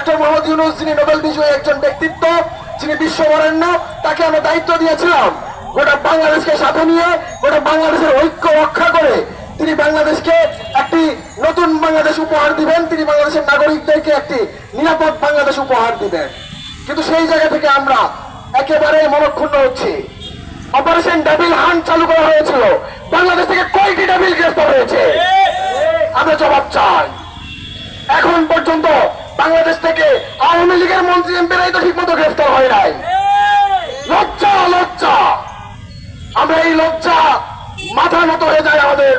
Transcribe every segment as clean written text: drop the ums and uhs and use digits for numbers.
Doctor Mohammad Yunus, যিনি Nobel বিজয়ী একজন ব্যক্তিত্ব, যিনি বিশ্ববরেণ্য, তাকে আমরা দায়িত্ব দিয়েছিলাম গোটা বাংলাদেশকে সাথে নিয়ে গোটা বাংলাদেশের ঐক্য রক্ষা করে তিনি বাংলাদেশকে একটি নতুন বাংলাদেশ উপহার দিবেন, তিনি বাংলাদেশের নাগরিকদেরকে একটি নিরাপদ বাংলাদেশ উপহার দিবেন। কিন্তু সেই জায়গা থেকে আমরা একেবারে মনক্ষুণ্ণ হচ্ছি। অপারেশন ডেভিল হান্ট চালু করা হয়েছিল, বাংলাদেশ থেকে কয়টি ডেভিল গ্রেফতার হয়েছে? আমরা জবাব চাই। এখন পর্যন্ত বাংলাদেশ থেকে আওয়ামী লীগের মন্ত্রী এমপিরাই তো ঠিক মতো গ্রেফতার হয় নাই। লজ্জা, লজ্জা। আমরা এই লজ্জা মাথা নত হয়ে যায় আমাদের।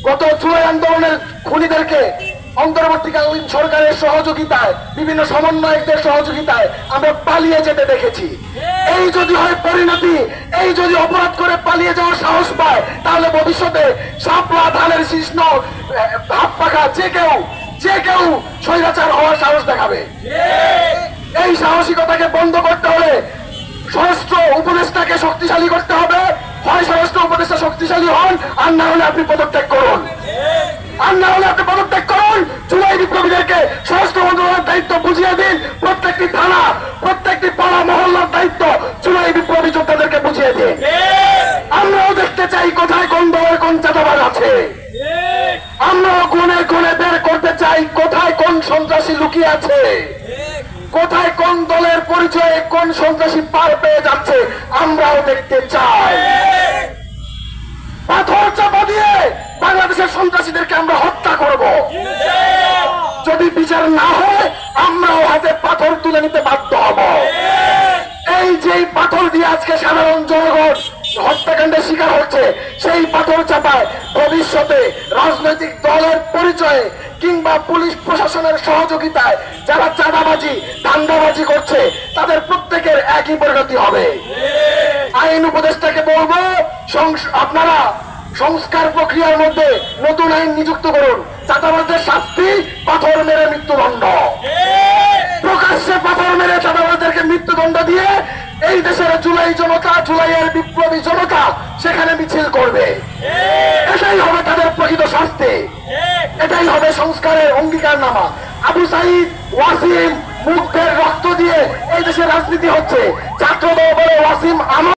গত জুলাই আন্দোলনের খুনিদেরকে অন্তর্বর্তীকালীন সরকারের সহযোগিতায়, বিভিন্ন সমন্বয়কদের সহযোগিতায় আমরা পালিয়ে যেতে দেখেছি। এই যদি হয় পরিণতি, এই যদি অপরাধ করে পালিয়ে যাওয়ার সাহস পায়, তাহলে ভবিষ্যতে শাপলা ধানের শীর্ণ হাত পাখা যে কেউ স্বৈরাচার হওয়ার সাহস দেখাবে। এই সাহসিকতাকে বন্ধ করতে হলে স্বরাষ্ট্র উপদেষ্টাকে শক্তিশালী করতে হবে। হয় স্বরাষ্ট্র উপদেষ্টা শক্তিশালী হন, আর না হলে আপনি পদত্যাগ করুন। জুলাই বিপ্লবীদেরকে স্বরাষ্ট্র মন্ত্রণালয়ের দায়িত্ব বুঝিয়ে দিন। প্রত্যেকটি থানা, প্রত্যেকটি পাড়া মহল্লার দায়িত্ব জুলাই বিপ্লবী যোদ্ধাদেরকে বুঝিয়ে দিন। আমরাও দেখতে চাই কোথায় কোন দলের কোন চাঁদাবাজ আছে। আমরাও গুনে গুনে বের করতে চাই কোথায় কোন সন্ত্রাসী লুকিয়ে আছে, কোথায় কোন দলের পরিচয়ে কোন সন্ত্রাসী পার পেয়ে যাচ্ছে, আমরাও দেখতে চাই। পাথর চাপা দিয়ে বাংলাদেশের সন্ত্রাসীদেরকে আমরা হত্যা করব। যদি বিচার না হয় আমরাও হাতে পাথর তুলে নিতে বাধ্য হব। এই যে পাথর দিয়ে আজকে সাধারণ জনগণ হত্যাকাণ্ডের শিকার হচ্ছে, সেই পাথর চাপায় ভবিষ্যতে রাজনৈতিক দলের পরিচয়ে কিংবা পুলিশ প্রশাসনের সহযোগিতায় যারা চাঁদাবাজি ধান্দাবাজি করছে, তাদের প্রত্যেকের একই পরিণতি হবে। আইন উপদেষ্টাকে বলবো, আপনারা সংস্কার প্রক্রিয়ার মধ্যে নতুন আইন নিযুক্ত করুন। চাঁদাবাজদের শাস্তি পাথর মেরে মৃত্যুদণ্ড, প্রকাশ্যে পাথর মেরে চাঁদাবাজদেরকে মৃত্যুদণ্ড দিয়ে এই দেশের জুলাই জনতা, জুলাইয়ের বিপ্লবী জনতা সেখানে মিছিল করবে। এটাই হবে তাদের প্রকৃত শাস্তি, এটাই হবে সংস্কারের অঙ্গীকারনামা। আবু সাইদ, ওয়াসিম, মুগ্ধের রক্ত দিয়ে এই দেশের রাজনীতি হচ্ছে। ছাত্রদল বলে ওয়াসিম আমার